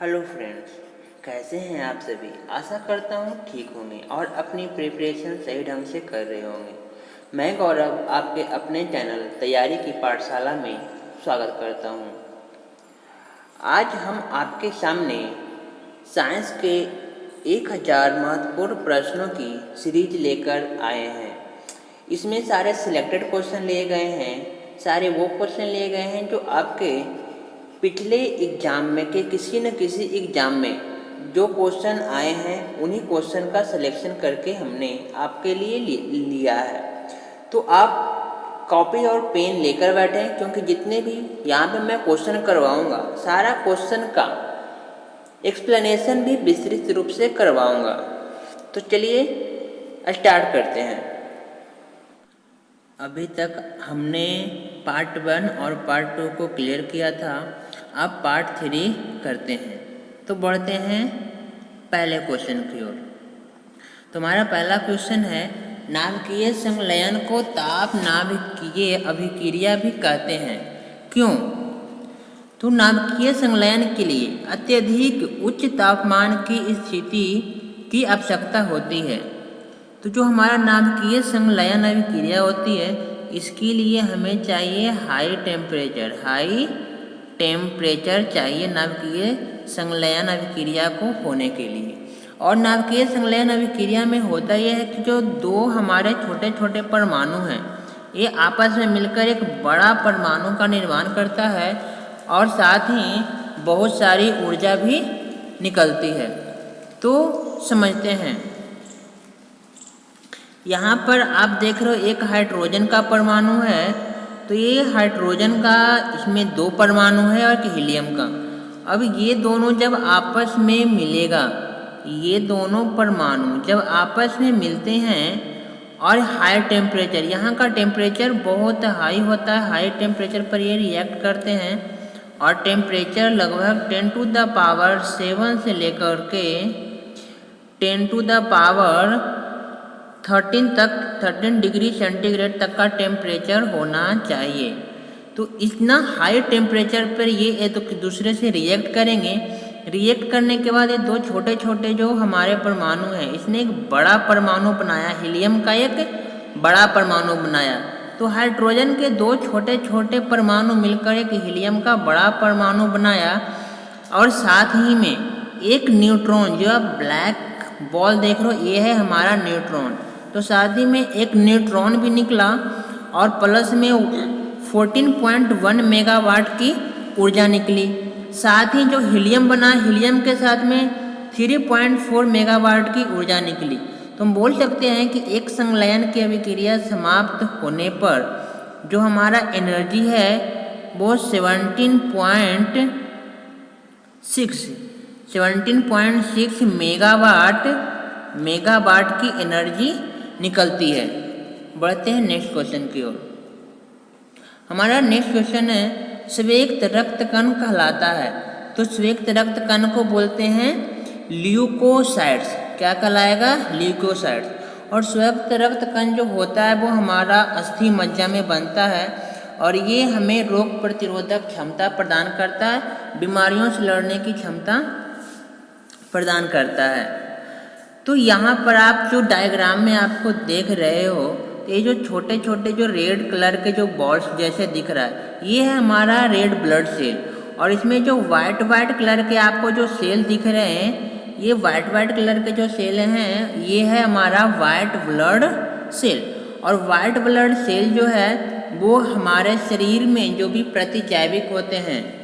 Hello friends, कैसे हैं आप सभी। आशा करता हूँ ठीक होंगे और अपनी प्रिपरेशन सही ढंग से कर रहे होंगे। मैं गौरव आपके अपने चैनल तैयारी की पाठशाला में स्वागत करता हूँ। आज हम आपके सामने साइंस के 1000 महत्वपूर्ण प्रश्नों की सीरीज लेकर आए हैं। इसमें सारे सिलेक्टेड क्वेश्चन लिए गए हैं, सारे वो क्वेश्चन लिए गए हैं जो आपके पिछले एग्ज़ाम में के किसी न किसी एग्ज़ाम में जो क्वेश्चन आए हैं उन्हीं क्वेश्चन का सिलेक्शन करके हमने आपके लिए लिया है। तो आप कॉपी और पेन लेकर बैठें, क्योंकि जितने भी यहाँ पे मैं क्वेश्चन करवाऊँगा सारा क्वेश्चन का एक्सप्लेनेशन भी विस्तृत रूप से करवाऊँगा। तो चलिए स्टार्ट करते हैं। अभी तक हमने पार्ट 1 और पार्ट 2 को क्लियर किया था। अब पार्ट 3 करते हैं। तो बढ़ते हैं पहले क्वेश्चन की ओर। तुम्हारा पहला क्वेश्चन है, नाभिकीय संलयन को ताप नाभिकीय अभिक्रिया भी कहते हैं, क्यों? तो नाभिकीय संलयन के लिए अत्यधिक उच्च तापमान की स्थिति की आवश्यकता होती है। तो जो हमारा नाभिकीय संलयन अभिक्रिया होती है, इसके लिए हमें चाहिए हाई टेम्परेचर चाहिए नाभिकीय संलयन अभिक्रिया को होने के लिए। और नाभिकीय संलयन अभिक्रिया में होता यह है कि जो दो हमारे छोटे छोटे परमाणु हैं, ये आपस में मिलकर एक बड़ा परमाणु का निर्माण करता है और साथ ही बहुत सारी ऊर्जा भी निकलती है। तो समझते हैं। यहाँ पर आप देख रहे हो एक हाइड्रोजन का परमाणु है। तो ये हाइड्रोजन का, इसमें 2 परमाणु है और एक हीलियम का। अब ये दोनों जब आपस में मिलेगा, ये दोनों परमाणु जब आपस में मिलते हैं और हाई टेम्परेचर, यहाँ का टेम्परेचर बहुत हाई होता है, हाई टेम्परेचर पर ये रिएक्ट करते हैं और टेम्परेचर लगभग 10⁻7 से लेकर के 10⁻13 डिग्री सेंटीग्रेड तक का टेम्परेचर होना चाहिए। तो इतना हाई टेम्परेचर पर ये एक दूसरे से रिएक्ट करेंगे। रिएक्ट करने के बाद ये 2 छोटे छोटे जो हमारे परमाणु हैं, इसने एक बड़ा परमाणु बनाया, हीलियम का एक बड़ा परमाणु बनाया। तो हाइड्रोजन के 2 छोटे छोटे परमाणु मिलकर एक हीलियम का बड़ा परमाणु बनाया और साथ ही में एक न्यूट्रॉन, जो आप ब्लैक बॉल देख रहे हो, ये है हमारा न्यूट्रॉन। तो साथ ही में एक न्यूट्रॉन भी निकला और प्लस में 14.1 मेगावाट की ऊर्जा निकली। साथ ही जो हीलियम बना, हीलियम के साथ में 3.4 मेगावाट की ऊर्जा निकली। तो हम बोल सकते हैं कि एक संलयन की अभिक्रिया समाप्त होने पर जो हमारा एनर्जी है वो 17.6 मेगावाट की एनर्जी निकलती है। बढ़ते हैं नेक्स्ट क्वेश्चन की ओर। हमारा नेक्स्ट क्वेश्चन है, स्वेत रक्त कण कहलाता है। तो स्वेत रक्त कण को बोलते हैं ल्यूकोसाइट्स। क्या कहलाएगा? ल्यूकोसाइट्स। और स्वेत रक्त कण जो होता है वो हमारा अस्थि मज्जा में बनता है और ये हमें रोग प्रतिरोधक क्षमता प्रदान करता है, बीमारियों से लड़ने की क्षमता प्रदान करता है। तो यहाँ पर आप जो डायग्राम में आपको देख रहे हो, ये जो छोटे छोटे जो रेड कलर के जो बॉल्स जैसे दिख रहा है, ये है हमारा रेड ब्लड सेल। और इसमें जो वाइट कलर के आपको जो सेल दिख रहे हैं, ये वाइट कलर के जो सेल हैं, ये है हमारा वाइट ब्लड सेल। और वाइट ब्लड सेल जो है वो हमारे शरीर में जो भी प्रतिजैविक होते हैं,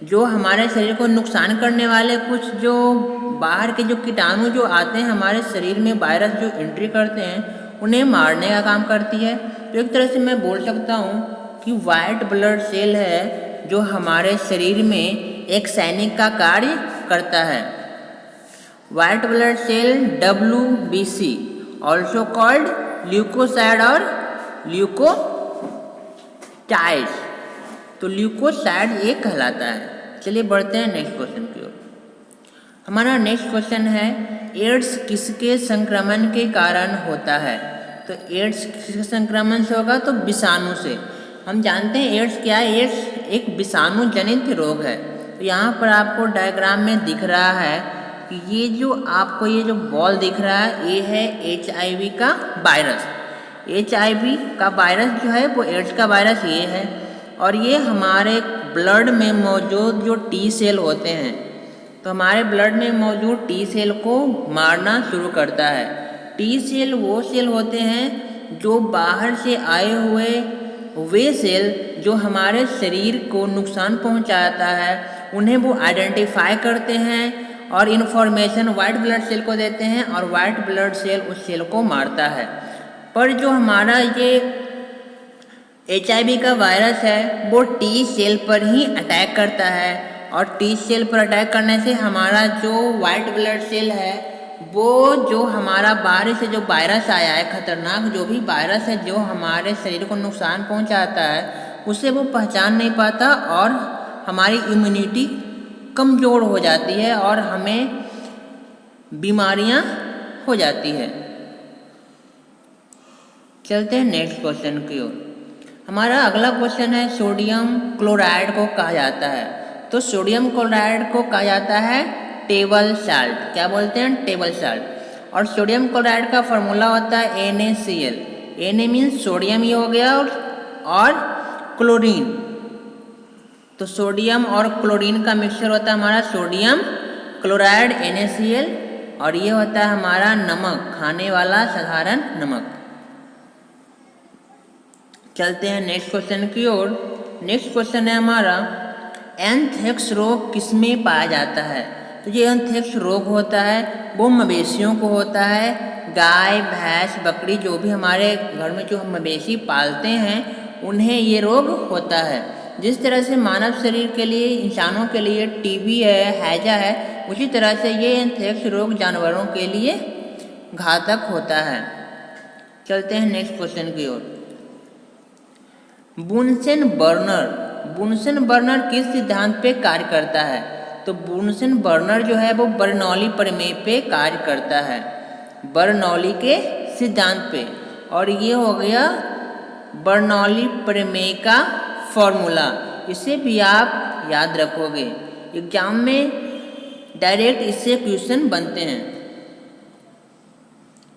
जो हमारे शरीर को नुकसान करने वाले कुछ जो बाहर के जो कीटाणु जो आते हैं हमारे शरीर में, वायरस जो एंट्री करते हैं, उन्हें मारने का काम करती है। तो एक तरह से मैं बोल सकता हूँ कि वाइट ब्लड सेल है जो हमारे शरीर में एक सैनिक का कार्य करता है। White blood cell WBC, also called leucocyte और ल्यूकोटाइड्स। तो ल्यूकोसाइड ये कहलाता है। चलिए बढ़ते हैं नेक्स्ट क्वेश्चन की ओर। हमारा नेक्स्ट क्वेश्चन है, एड्स किसके संक्रमण के कारण होता है? तो एड्स किसके संक्रमण से होगा? तो विषाणु से। हम जानते हैं एड्स क्या है। एड्स एक विषाणु जनित रोग है। तो यहाँ पर आपको डायग्राम में दिख रहा है कि ये जो आपको ये जो बॉल दिख रहा है ये है HIV का वायरस। HIV का वायरस जो है वो एड्स का वायरस ये है, और ये हमारे ब्लड में मौजूद जो T सेल होते हैं, तो हमारे ब्लड में मौजूद T सेल को मारना शुरू करता है। T सेल वो सेल होते हैं जो बाहर से आए हुए वे सेल जो हमारे शरीर को नुकसान पहुंचाता है उन्हें वो आइडेंटिफाई करते हैं और इन्फॉर्मेशन वाइट ब्लड सेल को देते हैं, और वाइट ब्लड सेल उस सेल को मारता है। पर जो हमारा ये HIV का वायरस है वो T सेल पर ही अटैक करता है, और T सेल पर अटैक करने से हमारा जो वाइट ब्लड सेल है वो जो हमारा बाहर से जो वायरस आया है, खतरनाक जो भी वायरस है जो हमारे शरीर को नुकसान पहुंचाता है, उसे वो पहचान नहीं पाता और हमारी इम्यूनिटी कमज़ोर हो जाती है और हमें बीमारियां हो जाती है। चलते हैं नेक्स्ट क्वेश्चन की ओर। हमारा अगला क्वेश्चन है सोडियम क्लोराइड को कहा जाता है। तो सोडियम क्लोराइड को कहा जाता है टेबल साल्ट। क्या बोलते हैं? Table salt. और सोडियम क्लोराइड का फॉर्मूला होता है NaCl। Na मीन्स सोडियम ही हो गया और क्लोरीन, तो सोडियम और क्लोरीन का मिक्सचर होता है हमारा सोडियम क्लोराइड NaCl, और ये होता है हमारा नमक, खाने वाला साधारण नमक। चलते हैं नेक्स्ट क्वेश्चन की ओर। नेक्स्ट क्वेश्चन है हमारा एंथ्रेक्स रोग किसमें पाया जाता है? तो ये एंथ्रेक्स रोग होता है वो मवेशियों को होता है। गाय, भैंस, बकरी जो भी हमारे घर में जो हम मवेशी पालते हैं उन्हें ये रोग होता है। जिस तरह से मानव शरीर के लिए, इंसानों के लिए TB है, हैजा है, उसी तरह से ये एंथ्रेक्स रोग जानवरों के लिए घातक होता है। चलते हैं नेक्स्ट क्वेश्चन की ओर। बुनसेन बर्नर किस सिद्धांत पे कार्य करता है? तो बुनसेन बर्नर जो है वो बर्नौली प्रमेय पे कार्य करता है, बर्नौली के सिद्धांत पे। और ये हो गया बर्नौली प्रमेय का फॉर्मूला, इसे भी आप याद रखोगे, एग्जाम में डायरेक्ट इससे क्वेश्चन बनते हैं।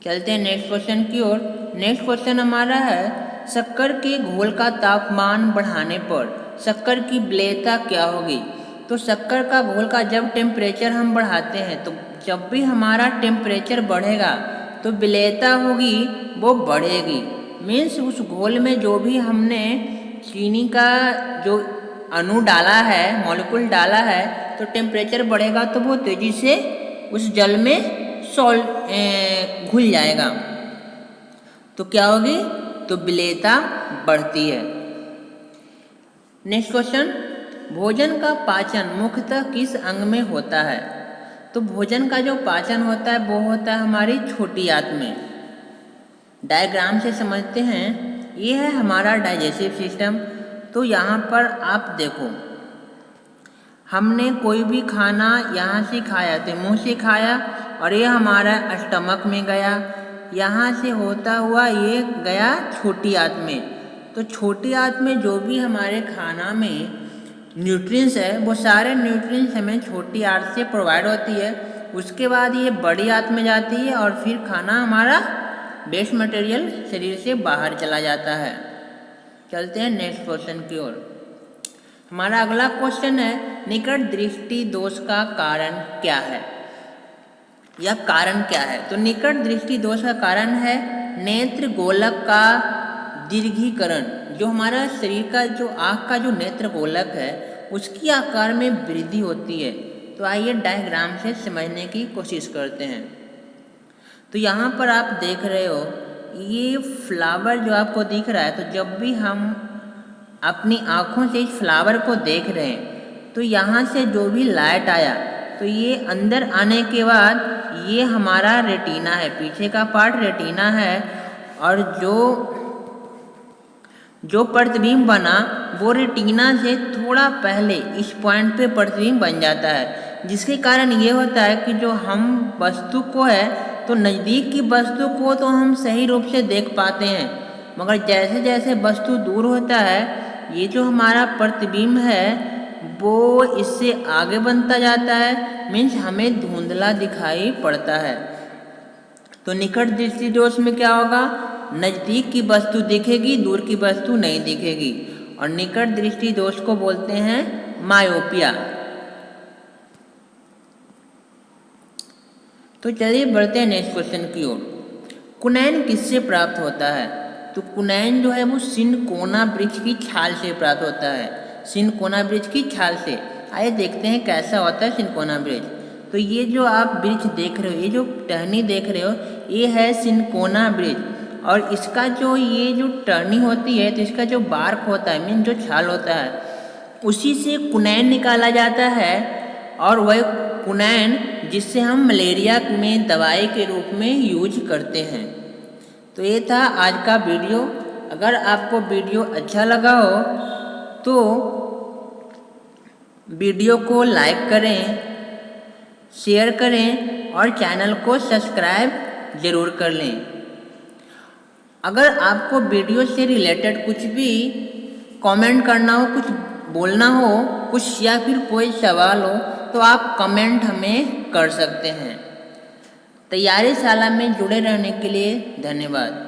चलते हैं नेक्स्ट क्वेश्चन की ओर। नेक्स्ट क्वेश्चन हमारा है शक्कर के घोल का तापमान बढ़ाने पर शक्कर की विलेयता क्या होगी? तो शक्कर का घोल का जब टेम्परेचर हम बढ़ाते हैं तो जब भी हमारा टेम्परेचर बढ़ेगा तो विलेयता होगी वो बढ़ेगी। मीन्स उस घोल में जो भी हमने चीनी का जो अणु डाला है, मॉलिक्यूल डाला है, तो टेम्परेचर बढ़ेगा तो वो तेज़ी से उस जल में घुल जाएगा, तो क्या होगी? तो विलेयता बढ़ती है। नेक्स्ट क्वेश्चन, भोजन का पाचन मुख्यतः किस अंग में होता है? तो भोजन का जो पाचन होता है वो होता है हमारी छोटी आंत में। डायग्राम से समझते हैं, ये है हमारा डाइजेस्टिव सिस्टम। तो यहाँ पर आप देखो, हमने कोई भी खाना यहाँ से खाया तो मुंह से खाया, और ये हमारा स्टमक में गया, यहाँ से होता हुआ ये गया छोटी आंत में। तो छोटी आंत में जो भी हमारे खाना में न्यूट्रिएंट्स है वो सारे न्यूट्रिएंट्स हमें छोटी आंत से प्रोवाइड होती है। उसके बाद ये बड़ी आंत में जाती है और फिर खाना हमारा वेस्ट मटेरियल शरीर से बाहर चला जाता है। चलते हैं नेक्स्ट क्वेश्चन की ओर। हमारा अगला क्वेश्चन है निकट दृष्टि दोष का कारण क्या है? यह कारण क्या है? तो निकट दृष्टि दोष का कारण है नेत्र गोलक का दीर्घीकरण। जो हमारा शरीर का जो आँख का जो नेत्र गोलक है उसकी आकार में वृद्धि होती है। तो आइए डायग्राम से समझने की कोशिश करते हैं। तो यहाँ पर आप देख रहे हो ये फ्लावर जो आपको दिख रहा है, तो जब भी हम अपनी आँखों से इस फ्लावर को देख रहे हैं तो यहाँ से जो भी लाइट आया तो ये अंदर आने के बाद ये हमारा रेटिना है, पीछे का पार्ट रेटिना है, और जो प्रतिबिंब बना वो रेटिना से थोड़ा पहले इस पॉइंट पे प्रतिबिंब बन जाता है, जिसके कारण ये होता है कि जो हम वस्तु को है तो नज़दीक की वस्तु को तो हम सही रूप से देख पाते हैं, मगर जैसे जैसे वस्तु दूर होता है ये जो हमारा प्रतिबिंब है वो इससे आगे बनता जाता है, मीन्स हमें धुंधला दिखाई पड़ता है। तो निकट दृष्टि दोष में क्या होगा, नज़दीक की वस्तु दिखेगी, दूर की वस्तु नहीं दिखेगी, और निकट दृष्टि दोष को बोलते हैं मायोपिया। तो चलिए बढ़ते हैं नेक्स्ट क्वेश्चन की ओर। कुनैन किससे प्राप्त होता है? तो कुनैन जो है वो सिनकोना वृक्ष की छाल से प्राप्त होता है, सिनकोना वृक्ष की छाल से। आइए देखते हैं कैसा होता है सिनकोना वृक्ष। तो ये जो आप वृक्ष देख रहे हो, ये जो टहनी देख रहे हो, ये है सिनकोना वृक्ष, और इसका जो ये जो टहनी होती है, तो इसका जो बार्क होता है, मीन जो छाल होता है, उसी से कुनैन निकाला जाता है, और वह कुनैन जिससे हम मलेरिया में दवाई के रूप में यूज करते हैं। तो ये था आज का वीडियो। अगर आपको वीडियो अच्छा लगा हो तो वीडियो को लाइक करें, शेयर करें और चैनल को सब्सक्राइब ज़रूर कर लें। अगर आपको वीडियो से रिलेटेड कुछ भी कमेंट करना हो, कुछ बोलना हो, कुछ या फिर कोई सवाल हो, तो आप कमेंट हमें कर सकते हैं। तैयारी शाला में जुड़े रहने के लिए धन्यवाद।